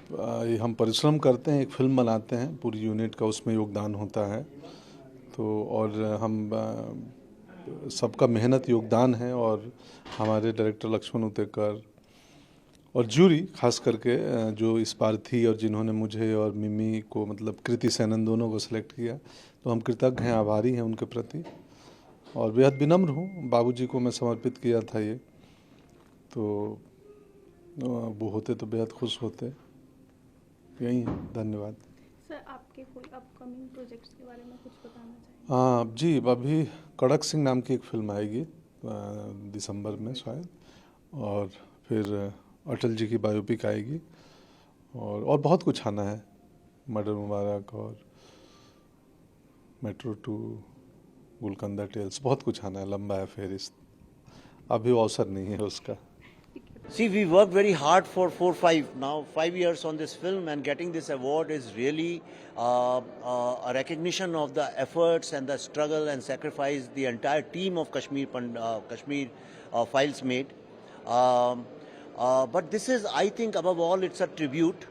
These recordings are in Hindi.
हम परिश्रम करते हैं, एक फिल्म बनाते हैं, पूरी यूनिट का उसमें योगदान होता है। तो और हम सबका मेहनत योगदान है, और हमारे डायरेक्टर लक्ष्मण उतेकर और जूरी खास करके जो इस बार थी, और जिन्होंने मुझे और मिमी को, मतलब कृति सेनन दोनों को सिलेक्ट किया, तो हम कृतज्ञ हैं, आभारी हैं उनके प्रति, और बेहद विनम्र हूँ। बाबूजी को मैं समर्पित किया था ये, तो वो होते तो बेहद खुश होते। यही है, धन्यवाद। सर, आपके कोई अपकमिंग प्रोजेक्ट्स के बारे में कुछ बताना चाहेंगे? हाँ जी, अभी कड़क सिंह नाम की एक फिल्म आएगी दिसंबर में शायद, और फिर अटल जी की बायोपिक आएगी, और बहुत कुछ आना है, मर्डर मुबारक और मेट्रो 2, गुलकंदा टेल्स, बहुत कुछ आना है, लंबा है फेरिस्त, अभी अवसर नहीं है उसका। See, we worked very hard for 5 years on this film, and getting this award is really a recognition of the efforts and the struggle and sacrifice the entire team of Kashmir Files made. But this is, I think, above all, it's a tribute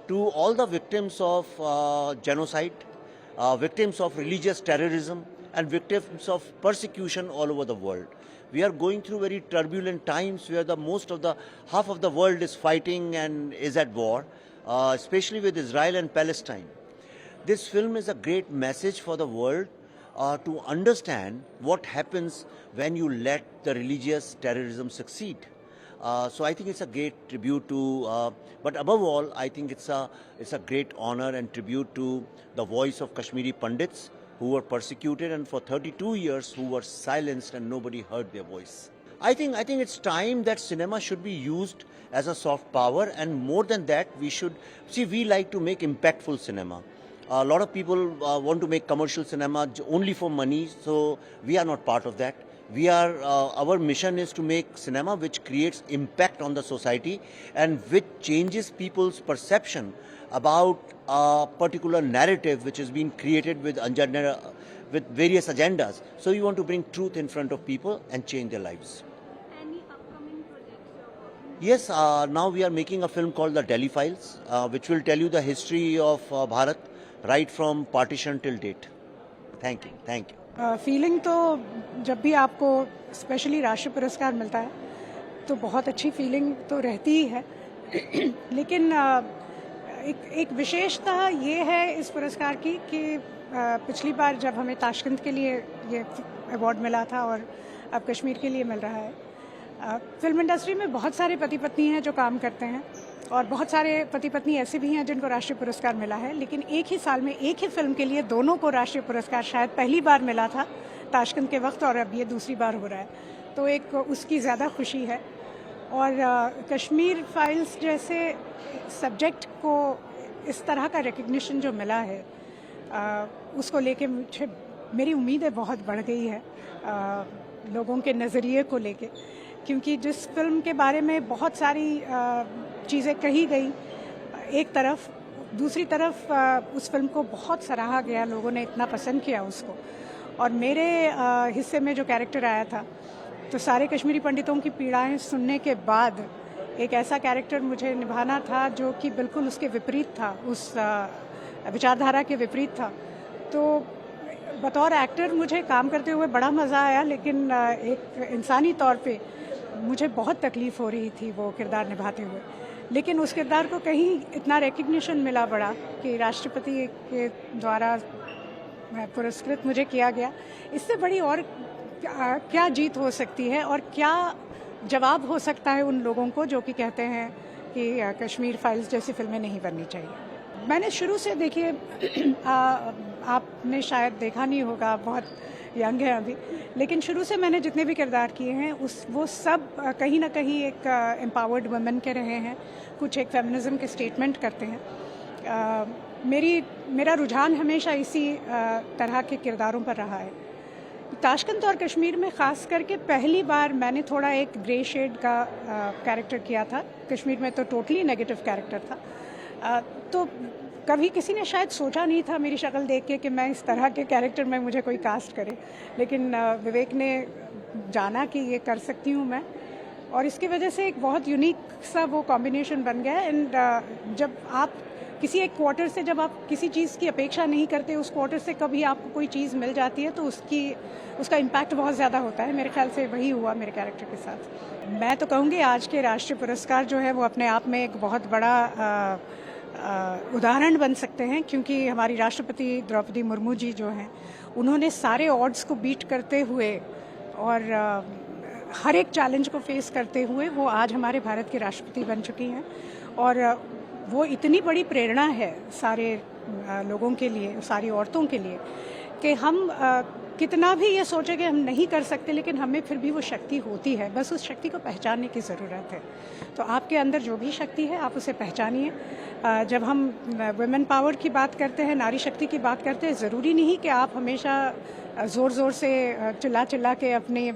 to all the victims of genocide, victims of religious terrorism, and victims of persecution all over the world. We are going through very turbulent times where half of the world is fighting and is at war, especially with Israel and Palestine. This film is a great message for the world to understand what happens when you let the religious terrorism succeed. So I think it's a great tribute to, but above all, I think it's a great honor and tribute to the voice of Kashmiri Pandits, who were persecuted, and for 32 years who were silenced and nobody heard their voice. I think it's time that cinema should be used as a soft power, and more than that, we like to make impactful cinema. A lot of people want to make commercial cinema only for money, so we are not part of that. Our mission is to make cinema which creates impact on the society and which changes people's perception about a particular narrative which has been created with various agendas. So we want to bring truth in front of people and change their lives. Any upcoming projects you're working on? Yes, now we are making a film called The Delhi Files, which will tell you the history of Bharat right from partition till date. Thank you. Feeling तो जब भी आपको स्पेशली राष्ट्रीय पुरस्कार मिलता है तो बहुत अच्छी फीलिंग तो रहती ही है, लेकिन एक विशेषता ये है इस पुरस्कार की कि पिछली बार जब हमें ताशकंद के लिए ये अवार्ड मिला था और अब कश्मीर के लिए मिल रहा है। फिल्म इंडस्ट्री में बहुत सारे पति पत्नी हैं जो काम करते हैं, और बहुत सारे पति पत्नी ऐसे भी हैं जिनको राष्ट्रीय पुरस्कार मिला है, लेकिन एक ही साल में एक ही फिल्म के लिए दोनों को राष्ट्रीय पुरस्कार शायद पहली बार मिला था ताशकंद के वक्त, और अब ये दूसरी बार हो रहा है, तो एक उसकी ज़्यादा खुशी है। और कश्मीर फाइल्स जैसे सब्जेक्ट को इस तरह का रिकग्निशन जो मिला है, उसको लेके मेरी उम्मीदें बहुत बढ़ गई है लोगों के नज़रिए को लेके, क्योंकि जिस फिल्म के बारे में बहुत सारी चीज़ें कही गई एक तरफ, दूसरी तरफ उस फिल्म को बहुत सराहा गया, लोगों ने इतना पसंद किया उसको, और मेरे हिस्से में जो कैरेक्टर आया था, तो सारे कश्मीरी पंडितों की पीड़ाएं सुनने के बाद एक ऐसा कैरेक्टर मुझे निभाना था जो कि बिल्कुल उसके विपरीत था, उस विचारधारा के विपरीत था। तो बतौर एक्टर मुझे काम करते हुए बड़ा मज़ा आया, लेकिन एक इंसानी तौर पे मुझे बहुत तकलीफ़ हो रही थी वो किरदार निभाते हुए, लेकिन उस किरदार को कहीं इतना रिकग्निशन मिला बड़ा कि राष्ट्रपति के द्वारा पुरस्कृत मुझे किया गया। इससे बड़ी और क्या जीत हो सकती है, और क्या जवाब हो सकता है उन लोगों को जो कि कहते हैं कि कश्मीर फाइल्स जैसी फिल्में नहीं बननी चाहिए। मैंने शुरू से, देखिए आपने शायद देखा नहीं होगा, बहुत यंग है अभी, लेकिन शुरू से मैंने जितने भी किरदार किए हैं वो सब कहीं ना कहीं एक एम्पावर्ड वुमेन के रहे हैं, कुछ एक फेमिनिज्म के स्टेटमेंट करते हैं। मेरा रुझान हमेशा इसी तरह के किरदारों पर रहा है। ताशकंद और कश्मीर में ख़ास करके पहली बार मैंने थोड़ा एक ग्रे शेड का कैरेक्टर किया था, कश्मीर में तो टोटली नेगेटिव कैरेक्टर था। तो कभी किसी ने शायद सोचा नहीं था मेरी शक्ल देख के कि मैं इस तरह के कैरेक्टर में मुझे कोई कास्ट करे, लेकिन विवेक ने जाना कि ये कर सकती हूँ मैं, और इसकी वजह से एक बहुत यूनिक सा वो कॉम्बिनेशन बन गया। एंड जब आप किसी एक क्वार्टर से, जब आप किसी चीज़ की अपेक्षा नहीं करते, उस क्वार्टर से कभी आपको कोई चीज़ मिल जाती है तो उसका इम्पैक्ट बहुत ज़्यादा होता है। मेरे ख्याल से वही हुआ मेरे कैरेक्टर के साथ। मैं तो कहूँगी आज के राष्ट्रीय पुरस्कार जो है वो अपने आप में एक बहुत बड़ा उदाहरण बन सकते हैं, क्योंकि हमारी राष्ट्रपति द्रौपदी मुर्मू जी जो हैं, उन्होंने सारे ऑड्स को बीट करते हुए और हर एक चैलेंज को फेस करते हुए वो आज हमारे भारत के राष्ट्रपति बन चुकी हैं। और वो इतनी बड़ी प्रेरणा है सारे लोगों के लिए, सारी औरतों के लिए, कि हम कितना भी ये सोचे कि हम नहीं कर सकते, लेकिन हमें फिर भी वो शक्ति होती है। बस उस शक्ति को पहचानने की ज़रूरत है। तो आपके अंदर जो भी शक्ति है आप उसे पहचानिए। जब हम वुमेन पावर की बात करते हैं, नारी शक्ति की बात करते हैं, ज़रूरी नहीं कि आप हमेशा ज़ोर ज़ोर से चिल्ला के अपने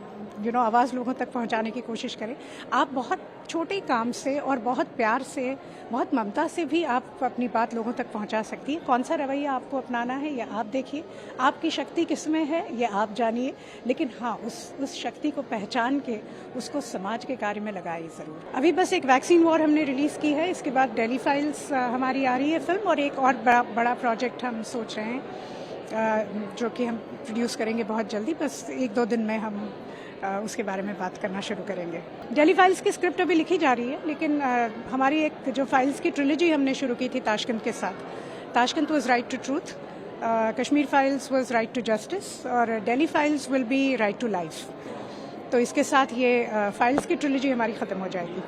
आवाज़ लोगों तक पहुंचाने की कोशिश करें। आप बहुत छोटे काम से और बहुत प्यार से, बहुत ममता से भी आप अपनी बात लोगों तक पहुंचा सकती है। कौन सा रवैया आपको अपनाना है ये आप देखिए, आपकी शक्ति किस में है ये आप जानिए, लेकिन हाँ, उस शक्ति को पहचान के उसको समाज के कार्य में लगाइए ज़रूर। अभी बस एक वैक्सीन वॉर हमने रिलीज़ की है, इसके बाद दिल्ली फाइल्स हमारी आ रही है फिल्म, और एक और बड़ा प्रोजेक्ट हम सोच रहे हैं जो कि हम प्रोड्यूस करेंगे बहुत जल्दी। बस 1-2 दिन में हम उसके बारे में बात करना शुरू करेंगे। दिल्ली फाइल्स की स्क्रिप्ट अभी लिखी जा रही है, लेकिन हमारी एक जो फाइल्स की ट्रिलॉजी हमने शुरू की थी ताशकंद के साथ, Tashkent was right to truth, Kashmir Files was right to justice, और Delhi Files will be right to life. तो इसके साथ ये फाइल्स की ट्रिलॉजी हमारी ख़त्म हो जाएगी।